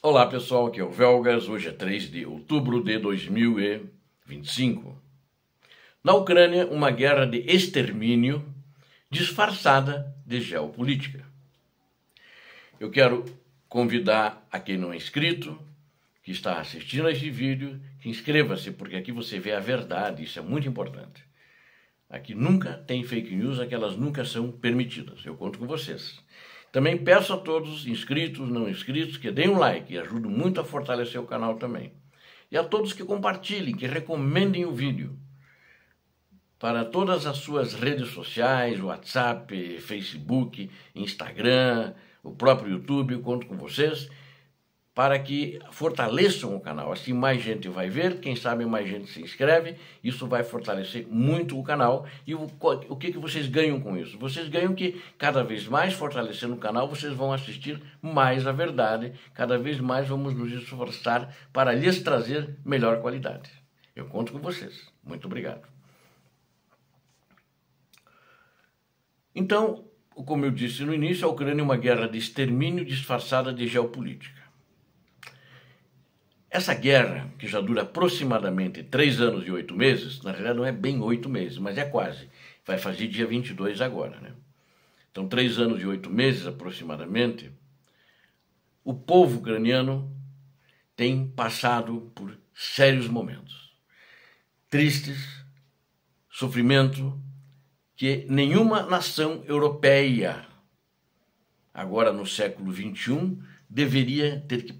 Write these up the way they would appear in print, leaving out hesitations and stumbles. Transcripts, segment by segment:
Olá pessoal, aqui é o Velgas, hoje é 3 de outubro de 2025. Na Ucrânia, uma guerra de extermínio disfarçada de geopolítica. Eu quero convidar a quem não é inscrito, que está assistindo a este vídeo, que inscreva-se, porque aqui você vê a verdade, isso é muito importante. Aqui nunca tem fake news, aquelas nunca são permitidas, eu conto com vocês. Também peço a todos, inscritos, não inscritos, que deem um like, e ajuda muito a fortalecer o canal também. E a todos que compartilhem, que recomendem o vídeo para todas as suas redes sociais, WhatsApp, Facebook, Instagram, o próprio YouTube, eu conto com vocês, para que fortaleçam o canal. Assim mais gente vai ver, quem sabe mais gente se inscreve, isso vai fortalecer muito o canal. E o que vocês ganham com isso? Vocês ganham que cada vez mais fortalecendo o canal, vocês vão assistir mais a verdade, cada vez mais vamos nos esforçar para lhes trazer melhor qualidade. Eu conto com vocês. Muito obrigado. Então, como eu disse no início, a Ucrânia é uma guerra de extermínio disfarçada de geopolítica. Essa guerra, que já dura aproximadamente 3 anos e 8 meses, na realidade não é bem 8 meses, mas é quase. Vai fazer dia 22 agora, né? Então, 3 anos e 8 meses aproximadamente, o povo ucraniano tem passado por sérios momentos. Tristes, sofrimento, que nenhuma nação europeia, agora no século XXI, deveria ter que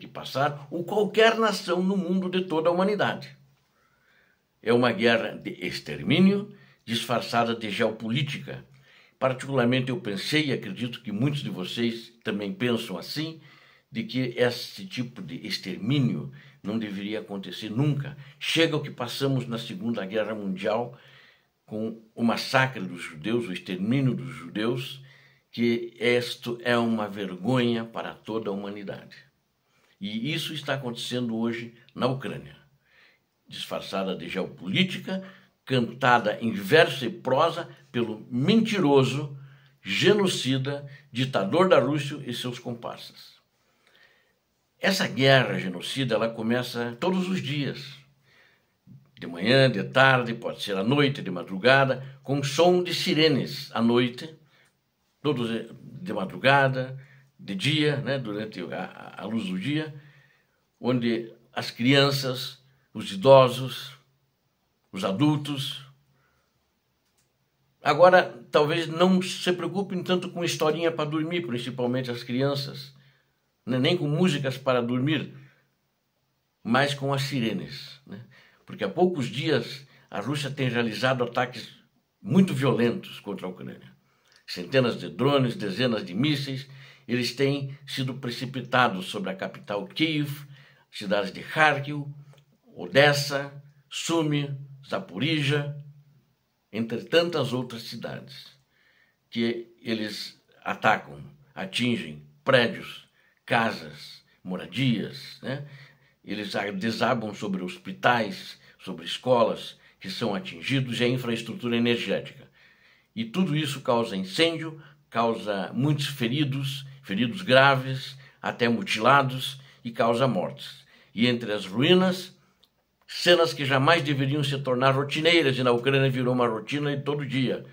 passar, ou qualquer nação no mundo de toda a humanidade. É uma guerra de extermínio disfarçada de geopolítica. Particularmente eu pensei, e acredito que muitos de vocês também pensam assim, de que esse tipo de extermínio não deveria acontecer nunca. Chega o que passamos na Segunda Guerra Mundial, com o massacre dos judeus, o extermínio dos judeus, que isto é uma vergonha para toda a humanidade. E isso está acontecendo hoje na Ucrânia, disfarçada de geopolítica, cantada em verso e prosa pelo mentiroso, genocida, ditador da Rússia e seus comparsas. Essa guerra genocida, ela começa todos os dias, de manhã, de tarde, pode ser à noite, de madrugada, com som de sirenes à noite, todos de madrugada, de dia, né, durante a luz do dia, onde as crianças, os idosos, os adultos, agora talvez não se preocupem tanto com historinha para dormir, principalmente as crianças, né, nem com músicas para dormir, mas com as sirenes, né? Porque há poucos dias a Rússia tem realizado ataques muito violentos contra a Ucrânia. Centenas de drones, dezenas de mísseis, eles têm sido precipitados sobre a capital Kiev, cidades de Kharkiv, Odessa, Sumy, Zaporizhia, entre tantas outras cidades, que eles atacam, atingem prédios, casas, moradias, né? Eles desabam sobre hospitais, sobre escolas que são atingidos e a infraestrutura energética. E tudo isso causa incêndio, causa muitos feridos, feridos graves, até mutilados, e causa mortes. E entre as ruínas, cenas que jamais deveriam se tornar rotineiras, e na Ucrânia virou uma rotina de todo dia,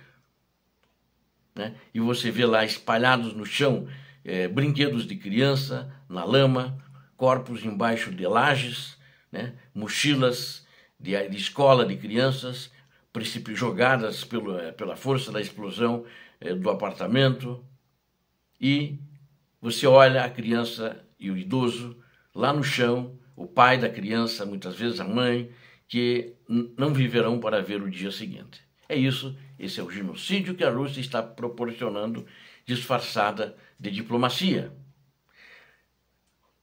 né? E você vê lá espalhados no chão brinquedos de criança, na lama, corpos embaixo de lajes, né? Mochilas de escola de crianças, jogadas pela força da explosão do apartamento, e você olha a criança e o idoso lá no chão, o pai da criança, muitas vezes a mãe, que não viverão para ver o dia seguinte. É isso, esse é o genocídio que a Rússia está proporcionando, disfarçada de diplomacia.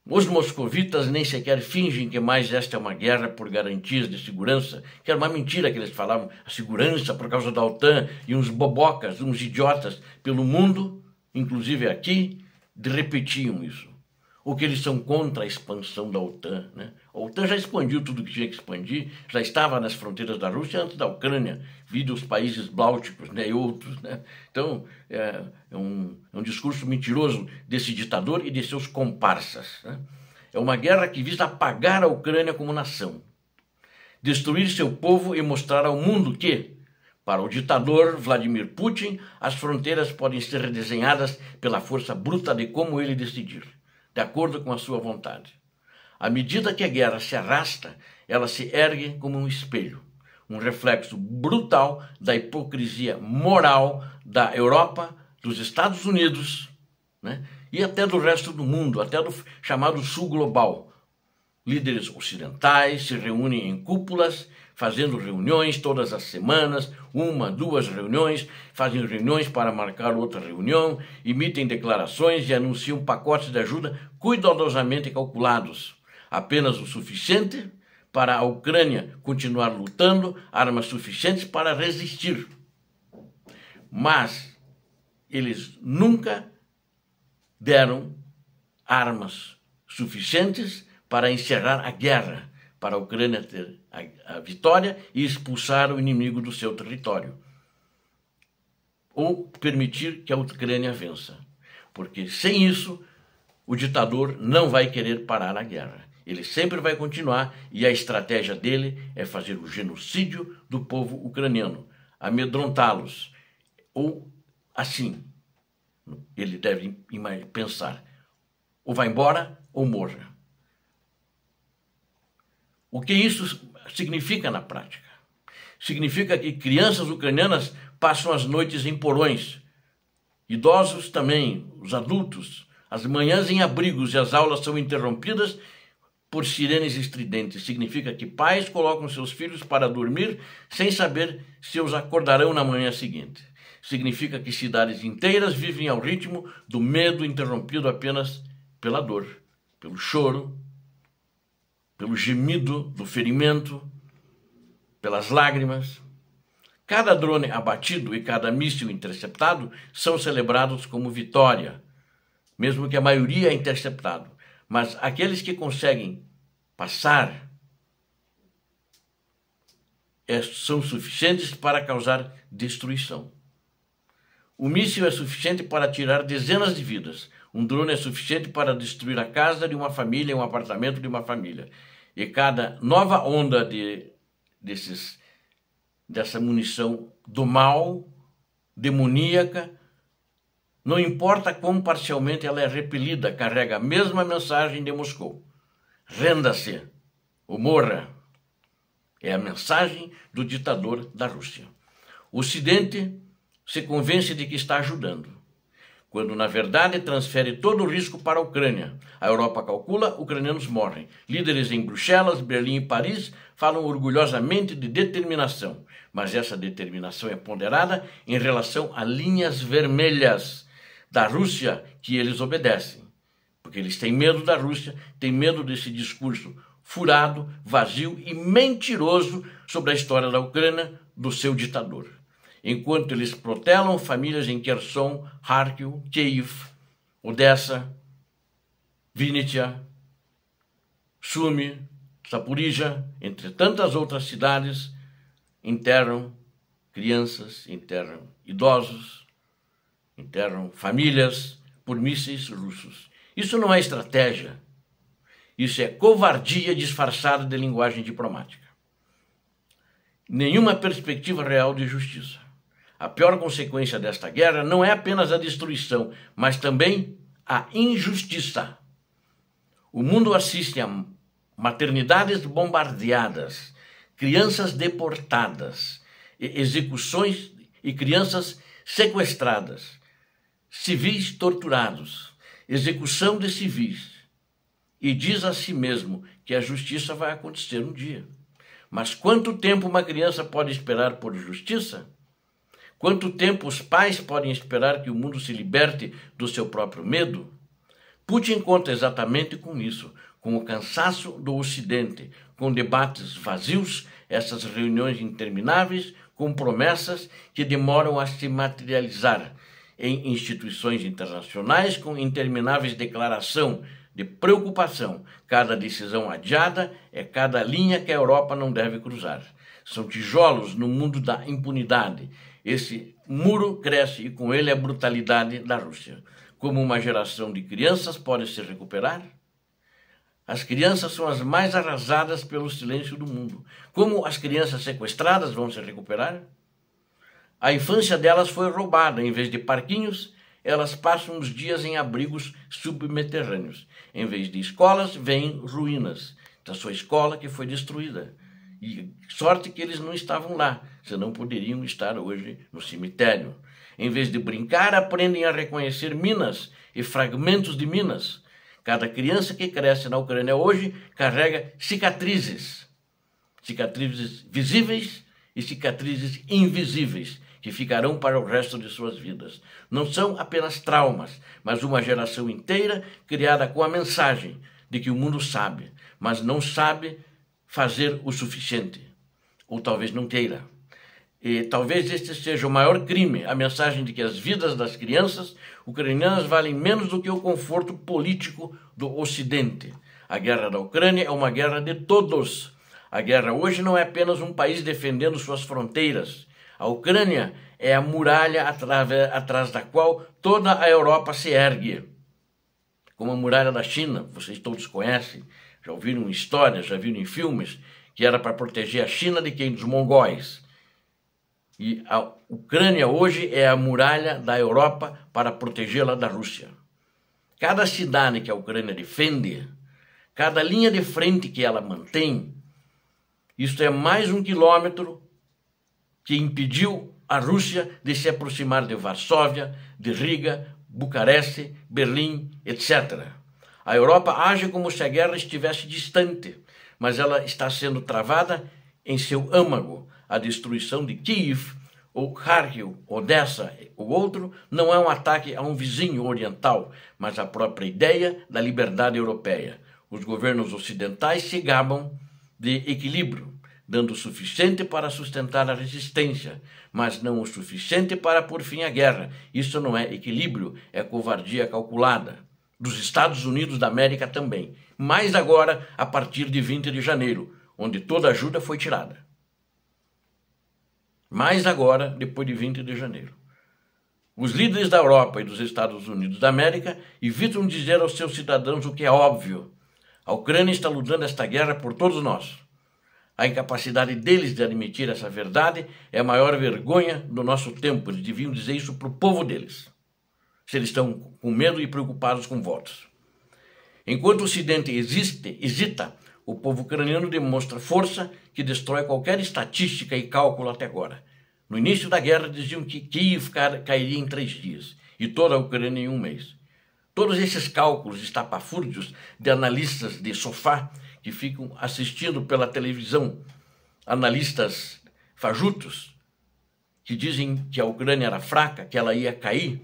Os moscovitas nem sequer fingem que mais esta é uma guerra por garantias de segurança, que era uma mentira que eles falavam, a segurança por causa da OTAN, e uns bobocas, uns idiotas pelo mundo, inclusive aqui, repetiam isso. ou que eles são contra a expansão da OTAN, né? A OTAN já expandiu tudo que tinha que expandir, já estava nas fronteiras da Rússia antes da Ucrânia, vide os países bálticos, né, e outros, né? Então, é um discurso mentiroso desse ditador e de seus comparsas, né? É uma guerra que visa apagar a Ucrânia como nação, destruir seu povo e mostrar ao mundo que, para o ditador Vladimir Putin, as fronteiras podem ser redesenhadas pela força bruta de como ele decidir, de acordo com a sua vontade. À medida que a guerra se arrasta, ela se ergue como um espelho, um reflexo brutal da hipocrisia moral da Europa, dos Estados Unidos, né, e até do resto do mundo, até do chamado Sul Global. Líderes ocidentais se reúnem em cúpulas, fazendo reuniões todas as semanas, 1, 2 reuniões, fazem reuniões para marcar outra reunião, emitem declarações e anunciam pacotes de ajuda cuidadosamente calculados. Apenas o suficiente para a Ucrânia continuar lutando, armas suficientes para resistir. Mas eles nunca deram armas suficientes para encerrar a guerra, para a Ucrânia ter a vitória e expulsar o inimigo do seu território, ou permitir que a Ucrânia vença. Porque sem isso, o ditador não vai querer parar a guerra. Ele sempre vai continuar e a estratégia dele é fazer o genocídio do povo ucraniano, amedrontá-los. Ou assim, ele deve pensar, ou vai embora ou morra. O que isso significa na prática? Significa que crianças ucranianas passam as noites em porões, idosos também, os adultos, as manhãs em abrigos e as aulas são interrompidas por sirenes estridentes. Significa que pais colocam seus filhos para dormir sem saber se os acordarão na manhã seguinte. Significa que cidades inteiras vivem ao ritmo do medo interrompido apenas pela dor, pelo choro, pelo gemido do ferimento, pelas lágrimas. Cada drone abatido e cada míssil interceptado são celebrados como vitória, mesmo que a maioria é interceptado. Mas aqueles que conseguem passar são suficientes para causar destruição. O míssil é suficiente para tirar dezenas de vidas. Um drone é suficiente para destruir a casa de uma família, um apartamento de uma família. E cada nova onda dessa munição do mal, demoníaca, não importa quão parcialmente ela é repelida, carrega a mesma mensagem de Moscou. Renda-se ou morra. É a mensagem do ditador da Rússia. O Ocidente se convence de que está ajudando, quando na verdade transfere todo o risco para a Ucrânia. A Europa calcula, ucranianos morrem. Líderes em Bruxelas, Berlim e Paris falam orgulhosamente de determinação, mas essa determinação é ponderada em relação a linhas vermelhas da Rússia que eles obedecem, porque eles têm medo da Rússia, têm medo desse discurso furado, vazio e mentiroso sobre a história da Ucrânia, do seu ditador. Enquanto eles protelam famílias em Kherson, Kharkiv, Kiev, Odessa, Vinnytsia, Sumy, Zaporizhia, entre tantas outras cidades, enterram crianças, enterram idosos, enterram famílias por mísseis russos. Isso não é estratégia, isso é covardia disfarçada de linguagem diplomática. Nenhuma perspectiva real de justiça. A pior consequência desta guerra não é apenas a destruição, mas também a injustiça. O mundo assiste a maternidades bombardeadas, crianças deportadas, execuções e crianças sequestradas, civis torturados, execução de civis. E diz a si mesmo que a justiça vai acontecer um dia. Mas quanto tempo uma criança pode esperar por justiça? Quanto tempo os pais podem esperar que o mundo se liberte do seu próprio medo? Putin conta exatamente com isso, com o cansaço do Ocidente, com debates vazios, essas reuniões intermináveis, com promessas que demoram a se materializar em instituições internacionais, com intermináveis declarações de preocupação. Cada decisão adiada é cada linha que a Europa não deve cruzar. São tijolos no mundo da impunidade. Esse muro cresce e com ele a brutalidade da Rússia. Como uma geração de crianças pode se recuperar? As crianças são as mais arrasadas pelo silêncio do mundo. Como as crianças sequestradas vão se recuperar? A infância delas foi roubada. Em vez de parquinhos, elas passam os dias em abrigos subterrâneos. Em vez de escolas, vêm ruínas da sua escola que foi destruída. E sorte que eles não estavam lá, senão poderiam estar hoje no cemitério. Em vez de brincar, aprendem a reconhecer minas e fragmentos de minas. Cada criança que cresce na Ucrânia hoje carrega cicatrizes. Cicatrizes visíveis e cicatrizes invisíveis, que ficarão para o resto de suas vidas. Não são apenas traumas, mas uma geração inteira criada com a mensagem de que o mundo sabe, mas não sabe fazer o suficiente, ou talvez não queira. E talvez este seja o maior crime, a mensagem de que as vidas das crianças ucranianas valem menos do que o conforto político do Ocidente. A guerra da Ucrânia é uma guerra de todos. A guerra hoje não é apenas um país defendendo suas fronteiras. A Ucrânia é a muralha atrás da qual toda a Europa se ergue. Como a muralha da China, vocês todos conhecem, já ouviram histórias, já viram em filmes, que era para proteger a China de quem? Dos mongóis. E a Ucrânia hoje é a muralha da Europa para protegê-la da Rússia. Cada cidade que a Ucrânia defende, cada linha de frente que ela mantém, isto é mais um quilômetro que impediu a Rússia de se aproximar de Varsóvia, de Riga, Bucareste, Berlim, etc. A Europa age como se a guerra estivesse distante, mas ela está sendo travada em seu âmago. A destruição de Kiev, ou Kharkiv, Odessa, ou outro, não é um ataque a um vizinho oriental, mas a própria ideia da liberdade europeia. Os governos ocidentais se gabam de equilíbrio, dando o suficiente para sustentar a resistência, mas não o suficiente para pôr fim à guerra. Isso não é equilíbrio, é covardia calculada. Dos Estados Unidos da América também. Mais agora, a partir de 20 de janeiro, onde toda ajuda foi tirada. Mais agora, depois de 20 de janeiro. Os líderes da Europa e dos Estados Unidos da América evitam dizer aos seus cidadãos o que é óbvio. A Ucrânia está lutando esta guerra por todos nós. A incapacidade deles de admitir essa verdade é a maior vergonha do nosso tempo. Eles deviam dizer isso para o povo deles, se eles estão com medo e preocupados com votos. Enquanto o Ocidente hesita, o povo ucraniano demonstra força que destrói qualquer estatística e cálculo até agora. No início da guerra diziam que Kiev cairia em 3 dias e toda a Ucrânia em 1 mês. Todos esses cálculos estapafúrdios de analistas de sofá que ficam assistindo pela televisão, analistas fajutos, que dizem que a Ucrânia era fraca, que ela ia cair,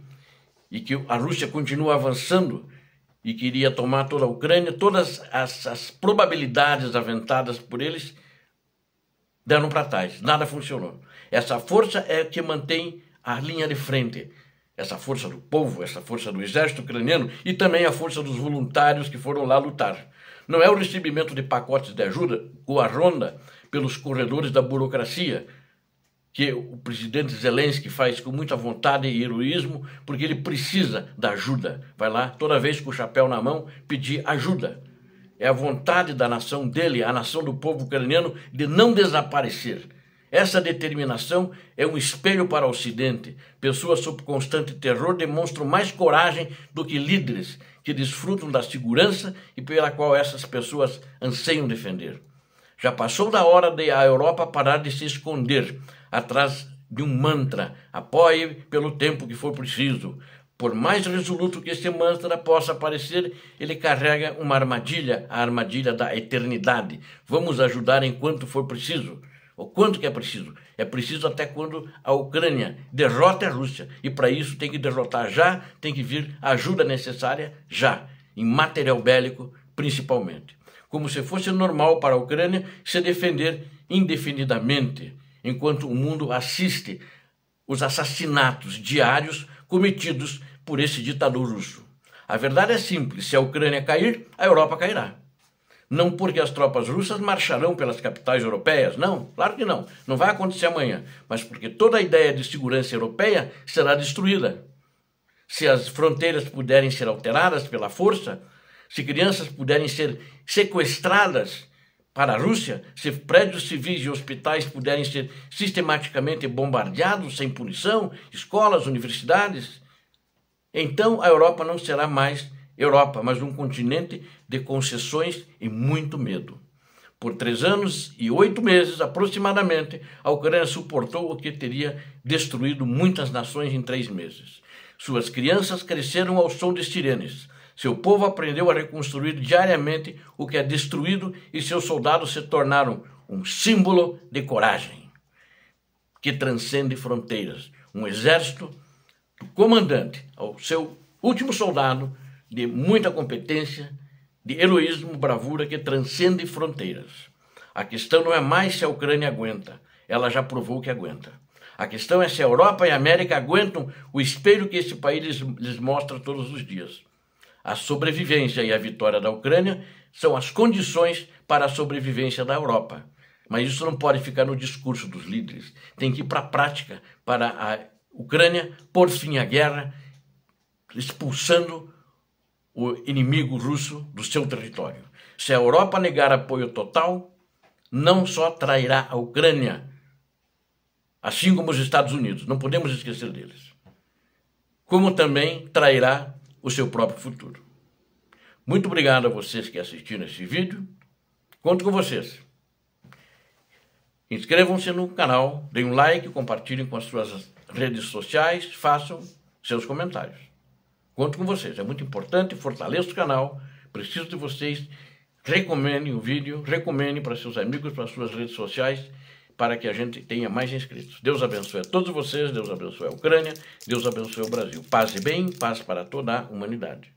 e que a Rússia continua avançando e queria tomar toda a Ucrânia, todas as probabilidades aventadas por eles deram para trás, nada funcionou. Essa força é que mantém a linha de frente, essa força do povo, essa força do exército ucraniano e também a força dos voluntários que foram lá lutar. Não é o recebimento de pacotes de ajuda ou a ronda pelos corredores da burocracia, que o presidente Zelensky faz com muita vontade e heroísmo, porque ele precisa da ajuda. Vai lá, toda vez com o chapéu na mão, pedir ajuda. É a vontade da nação dele, a nação do povo ucraniano, de não desaparecer. Essa determinação é um espelho para o Ocidente. Pessoas sob constante terror demonstram mais coragem do que líderes que desfrutam da segurança e pela qual essas pessoas anseiam defender. Já passou da hora de a Europa parar de se esconder atrás de um mantra. Apoie pelo tempo que for preciso. Por mais resoluto que esse mantra possa parecer, ele carrega uma armadilha, a armadilha da eternidade. Vamos ajudar enquanto for preciso. O quanto que é preciso? É preciso até quando a Ucrânia derrota a Rússia. E para isso tem que derrotar já, tem que vir a ajuda necessária já, em material bélico principalmente. Como se fosse normal para a Ucrânia se defender indefinidamente, enquanto o mundo assiste os assassinatos diários cometidos por esse ditador russo. A verdade é simples, se a Ucrânia cair, a Europa cairá. Não porque as tropas russas marcharão pelas capitais europeias, não, claro que não, não vai acontecer amanhã, mas porque toda a ideia de segurança europeia será destruída. Se as fronteiras puderem ser alteradas pela força, se crianças puderem ser sequestradas para a Rússia, se prédios civis e hospitais puderem ser sistematicamente bombardeados sem punição, escolas, universidades, então a Europa não será mais Europa, mas um continente de concessões e muito medo. Por 3 anos e 8 meses, aproximadamente, a Ucrânia suportou o que teria destruído muitas nações em 3 meses. Suas crianças cresceram ao som de sirenes. Seu povo aprendeu a reconstruir diariamente o que é destruído e seus soldados se tornaram um símbolo de coragem que transcende fronteiras. Um exército do comandante ao seu último soldado de muita competência, de heroísmo, bravura que transcende fronteiras. A questão não é mais se a Ucrânia aguenta, ela já provou que aguenta. A questão é se a Europa e a América aguentam o espelho que esse país lhes mostra todos os dias. A sobrevivência e a vitória da Ucrânia são as condições para a sobrevivência da Europa. Mas isso não pode ficar no discurso dos líderes. Tem que ir para a prática, para a Ucrânia pôr fim à guerra, expulsando o inimigo russo do seu território. Se a Europa negar apoio total, não só trairá a Ucrânia, assim como os Estados Unidos, não podemos esquecer deles, como também trairá o seu próprio futuro. Muito obrigado a vocês que assistiram esse vídeo. Conto com vocês. Inscrevam-se no canal, deem um like, compartilhem com as suas redes sociais, façam seus comentários. Conto com vocês, é muito importante, fortaleça o canal, preciso de vocês, recomendem o vídeo, recomendem para seus amigos, para suas redes sociais, para que a gente tenha mais inscritos. Deus abençoe a todos vocês, Deus abençoe a Ucrânia, Deus abençoe o Brasil. Paz e bem, paz para toda a humanidade.